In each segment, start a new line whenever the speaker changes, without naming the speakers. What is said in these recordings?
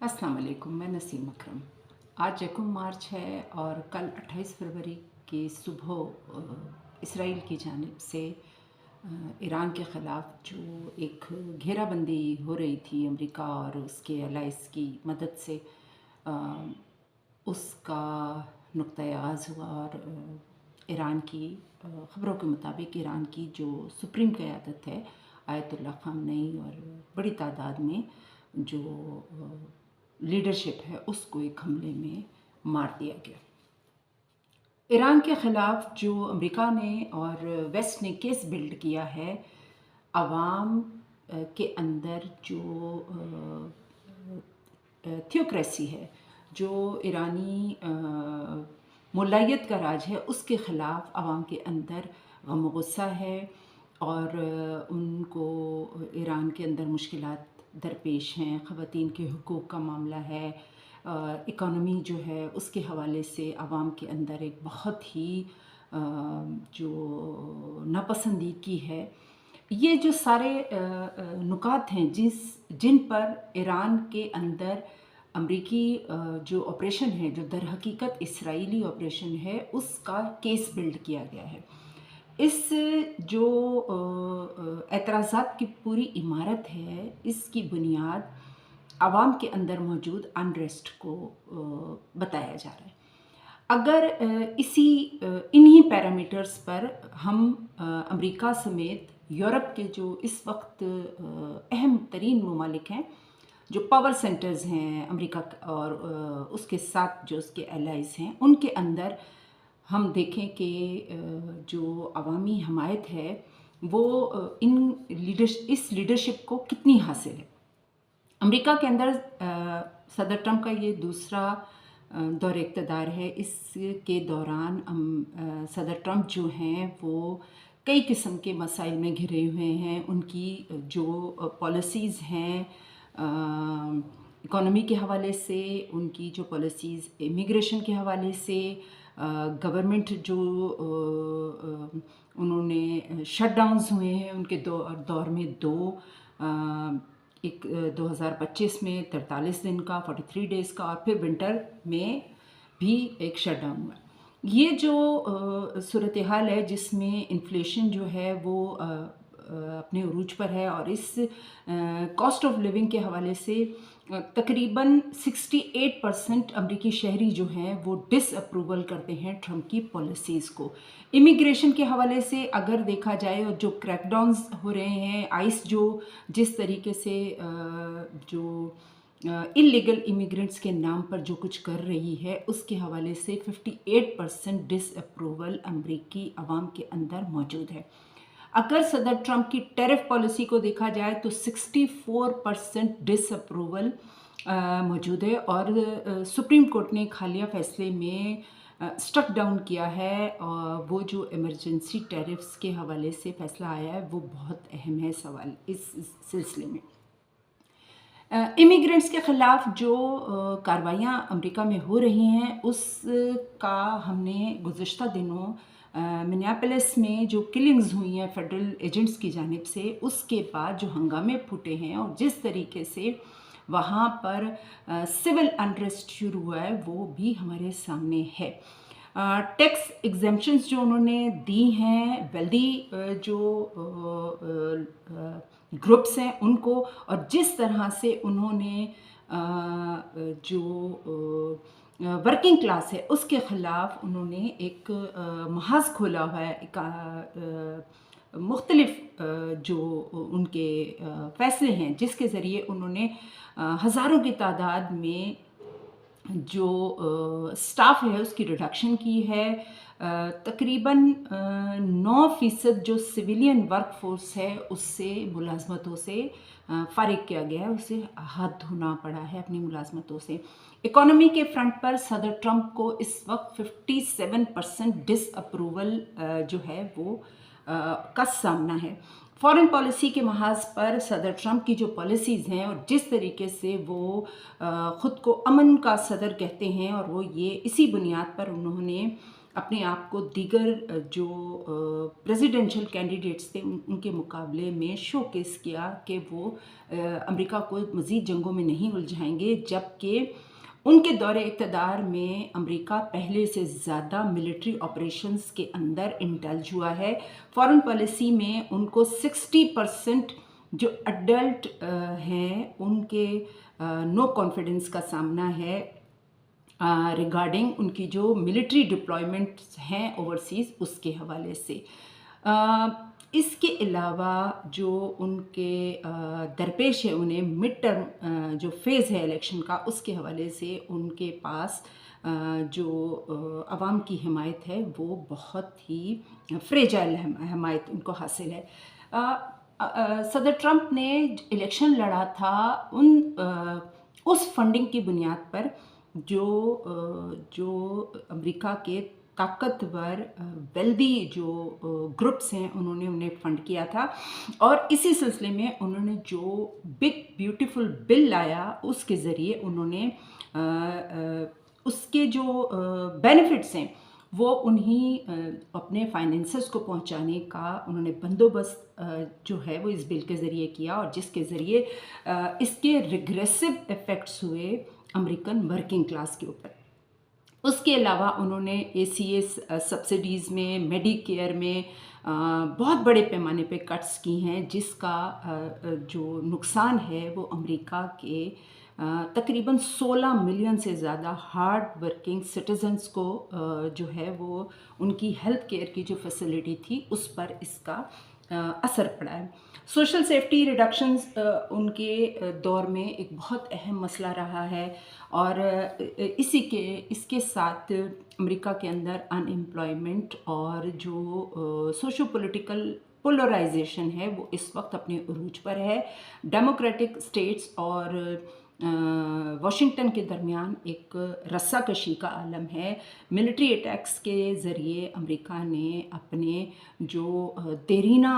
अस्सलाम वालेकुम, मैं नसीम अकरम। आज यकम मार्च है और कल 28 फरवरी की सुबह इसराइल की जानिब से ईरान के ख़िलाफ़ जो एक घेराबंदी हो रही थी अमेरिका और उसके अलाइज़ की मदद से, अ, उसका नुक्ता आगाज़ हुआ और ईरान की ख़बरों के मुताबिक ईरान की जो सुप्रीम क़यादत है आयतुल्लाह ख़ामनेई और बड़ी तादाद में जो लीडरशिप है उसको एक हमले में मार दिया गया। ईरान के ख़िलाफ़ जो अमेरिका ने और वेस्ट ने केस बिल्ड किया है, आवाम के अंदर जो थियोक्रेसी है, जो ईरानी मुल्लायत का राज है, उसके ख़िलाफ़ आवाम के अंदर गम गुस्सा है और उनको ईरान के अंदर मुश्किलात दरपेश हैं। ख़वातीन के हुकूक़ का मामला है, इकॉनमी जो है उसके हवाले से आवाम के अंदर एक बहुत ही जो नापसंदीदगी है। ये जो सारे नुकात हैं जिन पर ईरान के अंदर अमरीकी जो ऑपरेशन है, जो दर हकीकत इसराइली ऑपरेशन है, उसका केस बिल्ड किया गया है। इस जो एतराज़ात की पूरी इमारत है, इसकी बुनियाद आवाम के अंदर मौजूद अनरेस्ट को बताया जा रहा है। अगर इन्हीं पैरामीटर्स पर हम अमेरिका समेत यूरोप के जो इस वक्त अहम तरीन ममालिक हैं, जो पावर सेंटर्स हैं अमेरिका और उसके साथ जो उसके एलाइज़ हैं, उनके अंदर हम देखें कि जो अवामी हमायत है वो इस लीडरशिप को कितनी हासिल है। अमेरिका के अंदर सदर ट्रंप का ये दूसरा दौर इक़्तिदार है। इसके दौरान सदर ट्रंप जो हैं वो कई किस्म के मसाइल में घिरे हुए हैं। उनकी जो पॉलिसीज़ हैं इकॉनमी के हवाले से, उनकी जो पॉलिसीज़ इमिग्रेशन के हवाले से, गवर्नमेंट जो उन्होंने शटडाउन्स हुए हैं उनके दौर में एक 2025 में 43 दिन का 43 डेज़ का और फिर विंटर में भी एक शटडाउन हुआ। ये जो सूरत हाल है जिसमें इन्फ्लेशन जो है वो अपने उरूज पर है और इस कॉस्ट ऑफ लिविंग के हवाले से तकरीबन 68% अमरीकी शहरी जो हैं वो डिसअप्रूवल करते हैं ट्रंप की पॉलिसीज़ को। इमिग्रेशन के हवाले से अगर देखा जाए और जो क्रैकडाउन्स हो रहे हैं, आइस जो जिस तरीके से जो इलीगल इमिग्रेंट्स के नाम पर जो कुछ कर रही है, उसके हवाले से 58% डिसअप्रूवल अमरीकी अवाम के अंदर मौजूद है। अगर सदर ट्रंप की टैरिफ पॉलिसी को देखा जाए तो 64% डिसअप्रूवल मौजूद है और सुप्रीम कोर्ट ने एक हालिया फैसले में स्टक डाउन किया है और वो जो इमरजेंसी टैरिफ्स के हवाले से फ़ैसला आया है वो बहुत अहम है सवाल इस सिलसिले में। इमिग्रेंट्स के ख़िलाफ़ जो कार्रवाइयाँ अमेरिका में हो रही हैं उसका हमने गुज़िश्ता दिनों मिनियापोलिस में जो किलिंग्स हुई हैं फेडरल एजेंट्स की जानिब से, उसके बाद जो हंगामे फूटे हैं और जिस तरीके से वहाँ पर सिविल अनरेस्ट शुरू हुआ है वो भी हमारे सामने है। टैक्स एग्जेम्पशंस जो उन्होंने दी हैं वेल्दी जो ग्रुप्स हैं उनको, और जिस तरह से उन्होंने जो वर्किंग क्लास है उसके ख़िलाफ़ उन्होंने एक महाज़ खोला हुआ है, मुख्तलिफ जो उनके फ़ैसले हैं जिसके ज़रिए उन्होंने हज़ारों की तादाद में जो स्टाफ है उसकी रिडक्शन की है। तकरीबन 9% जो सिविलियन वर्क फोर्स है उससे मुलाजमतों से फ़ारिग किया गया है, उसे हाथ धोना पड़ा है अपनी मुलाजमतों से। इकॉनमी के फ्रंट पर सदर ट्रंप को इस वक्त 57% डिसअप्रूवल जो है वो का सामना है। फॉरेन पॉलिसी के महाज पर सदर ट्रंप की जो पॉलिसीज़ हैं और जिस तरीके से वो ख़ुद को अमन का सदर कहते हैं, और वो ये इसी बुनियाद पर उन्होंने اپنے آپ کو دیگر جو پریزیڈنشل کینڈیڈیٹس تھے ان کے مقابلے میں شو کیس کیا کہ وہ امریکہ کو مزید جنگوں میں نہیں الجھائیں گے، جبکہ ان کے دور اقتدار میں امریکہ پہلے سے زیادہ ملٹری آپریشنز کے اندر انڈلج ہوا ہے۔ فارن پالیسی میں ان کو 60% جو اڈلٹ ہیں ان کے نو کانفیڈنس کا سامنا ہے ریگارڈنگ ان کی جو ملٹری ڈپلائمنٹس ہیں اوورسیز اس کے حوالے سے۔ اس کے علاوہ جو ان کے درپیش ہے انہیں مڈ ٹرم جو فیز ہے الیکشن کا اس کے حوالے سے ان کے پاس جو عوام کی حمایت ہے وہ بہت ہی فریجائل حمایت ان کو حاصل ہے۔ صدر ٹرمپ نے الیکشن لڑا تھا اس فنڈنگ کی بنیاد پر جو امریکہ کے طاقتور ویلدی جو گروپس ہیں انہیں فنڈ کیا تھا، اور اسی سلسلے میں انہوں نے جو بگ بیوٹیفل بل لایا اس کے ذریعے انہوں نے اس کے جو بینیفٹس ہیں وہ انہیں اپنے فائنینسز کو پہنچانے کا انہوں نے بندوبست جو ہے وہ اس بل کے ذریعے کیا، اور جس کے ذریعے اس کے ریگریسو ایفیکٹس ہوئے امریکن ورکنگ کلاس کے اوپر۔ اس کے علاوہ انہوں نے ACA سبسڈیز میں، میڈی کیئر میں بہت بڑے پیمانے پہ کٹس کی ہیں، جس کا جو نقصان ہے وہ امریکہ کے تقریباً 16 ملین سے زیادہ ہارڈ ورکنگ سٹیزنز کو جو ہے وہ ان کی ہیلتھ کیئر کی جو فیسلٹی تھی اس پر اس کا اثر پڑا ہے۔ سوشل سیفٹی ریڈکشنز ان کے دور میں ایک بہت اہم مسئلہ رہا ہے، اور اس کے ساتھ امریکہ کے اندر ان امپلائمنٹ اور جو سوشو پولیٹیکل پولرائزیشن ہے وہ اس وقت اپنے عروج پر ہے۔ ڈیموکریٹک اسٹیٹس اور واشنگٹن کے درمیان ایک رسہ کشی کا عالم ہے۔ ملٹری اٹیکس کے ذریعے امریکہ نے اپنے جو دیرینہ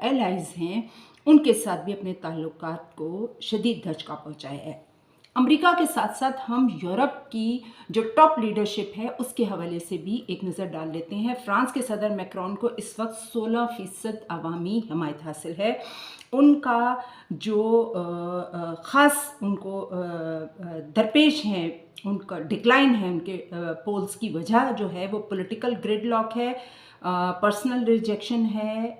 ایلائز ہیں ان کے ساتھ بھی اپنے تعلقات کو شدید دھچکا پہنچایا ہے۔ امریکہ کے ساتھ ساتھ ہم یورپ کی جو ٹاپ لیڈرشپ ہے اس کے حوالے سے بھی ایک نظر ڈال لیتے ہیں۔ فرانس کے صدر میکرون کو اس وقت 16% عوامی حمایت حاصل ہے۔ ان کا جو خاص ان کو درپیش ہیں، ان کا ڈکلائن ہے ان کے پولز کی وجہ جو ہے وہ پولیٹیکل گریڈ لاک ہے، پرسنل ریجیکشن ہے،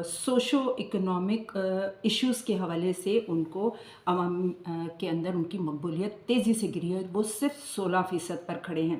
سوشو اکنامک ایشوز کے حوالے سے ان کو عوام کے اندر ان کی مقبولیت تیزی سے گری ہے، وہ صرف 16% پر کھڑے ہیں۔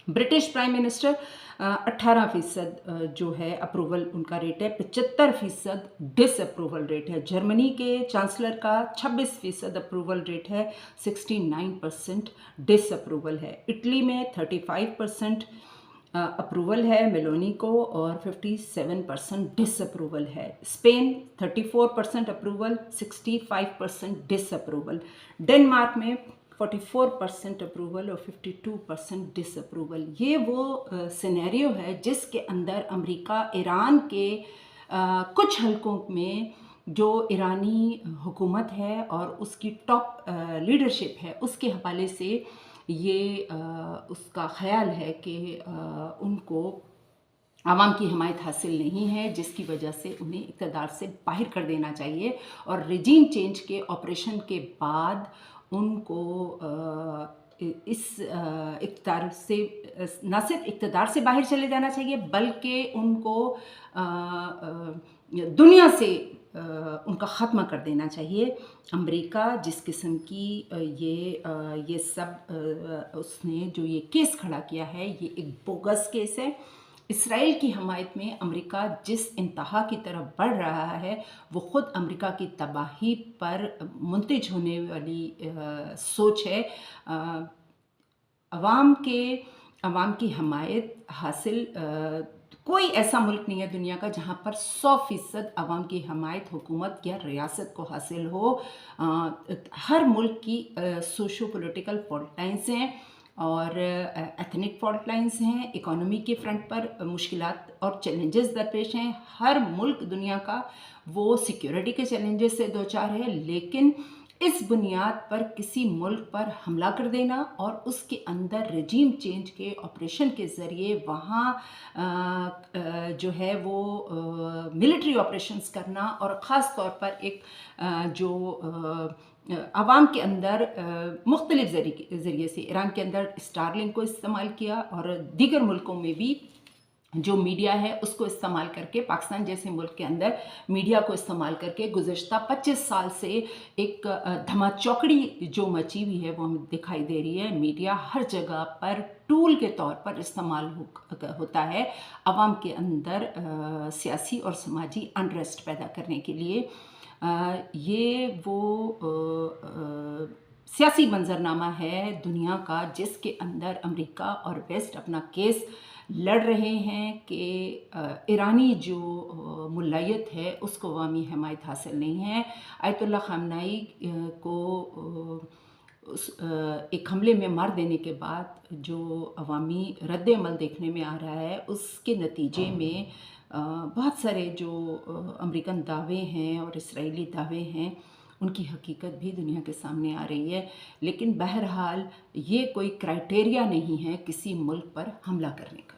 برٹش پرائم منسٹر 18% جو ہے اپروول ان کا ریٹ ہے، 75% ڈس اپروول ریٹ ہے۔ جرمنی کے چانسلر کا 26% اپروول ریٹ ہے، 69% ڈس اپروول ہے۔ اٹلی میں 35% اپروول ہے میلونی کو، اور 57% ڈس اپروول ہے۔ اسپین 34% اپروول، 65% ڈس اپروول۔ ڈنمارک میں 44% اپروول اور 52% ڈس اپروول۔ یہ وہ سینیریو ہے جس کے اندر امریکہ ایران کے کچھ حلقوں میں جو ایرانی حکومت ہے اور اس کی ٹاپ لیڈرشپ ہے اس کے حوالے سے یہ اس کا خیال ہے کہ ان کو عوام کی حمایت حاصل نہیں ہے، جس کی وجہ سے انہیں اقتدار سے باہر کر دینا چاہیے، اور ریجیم چینج کے آپریشن کے بعد ان کو اس اقتدار سے نہ صرف اقتدار سے باہر چلے جانا چاہیے یہ ان کو دنیا سے ان کا خاتمہ کر دینا چاہیے۔ امریکہ جس قسم کی یہ سب اس نے جو یہ کیس کھڑا کیا ہے یہ ایک بوگس کیس ہے۔ اسرائیل کی حمایت میں امریکہ جس انتہا کی طرف بڑھ رہا ہے وہ خود امریکہ کی تباہی پر منتج ہونے والی سوچ ہے۔ عوام کی حمایت حاصل کوئی ایسا ملک نہیں ہے دنیا کا جہاں پر 100% عوام کی حمایت حکومت یا ریاست کو حاصل ہو۔ ہر ملک کی سوشو پولیٹیکل فالٹ لائنز ہیں اور ایتھنک فالٹ لائنز ہیں، اکانومی کے فرنٹ پر مشکلات اور چیلنجز درپیش ہیں۔ ہر ملک دنیا کا وہ سیکیورٹی کے چیلنجز سے دوچار ہے، لیکن इस बुनियाद पर किसी मुल्क पर हमला कर देना और उसके अंदर रजीम चेंज के ऑपरेशन के ज़रिए वहाँ जो है वो मिलिट्री ऑपरेशंस करना और ख़ास तौर पर एक जो आवाम के अंदर मुख्तलिफ ज़रिए से ईरान के अंदर स्टारलिंक को इस्तेमाल किया और दीगर मुल्कों में भी जो मीडिया है उसको इस्तेमाल करके, पाकिस्तान जैसे मुल्क के अंदर मीडिया को इस्तेमाल करके गुज़श्ता 25 साल से एक धमाचौकड़ी जो मची हुई है वो हमें दिखाई दे रही है। मीडिया हर जगह पर टूल के तौर पर इस्तेमाल होता है आवाम के अंदर सियासी और समाजी अनरेस्ट पैदा करने के लिए। ये वो सियासी मंजरनामा है दुनिया का जिसके अंदर अमेरिका और वेस्ट अपना केस लड़ रहे हैं कि ईरानी जो मुल्लायत है उसको अवामी हमायत हासिल नहीं है। आयतुल्ला ख़ामनाई को एक हमले में मार देने के बाद जो अवामी रद्द-ए-अमल देखने में आ रहा है उसके नतीजे में बहुत सारे जो अमेरिकन दावे हैं और इसराइली दावे हैं उनकी हकीकत भी दुनिया के सामने आ रही है। लेकिन बहरहाल ये कोई क्राइटेरिया नहीं है किसी मुल्क पर हमला करने का।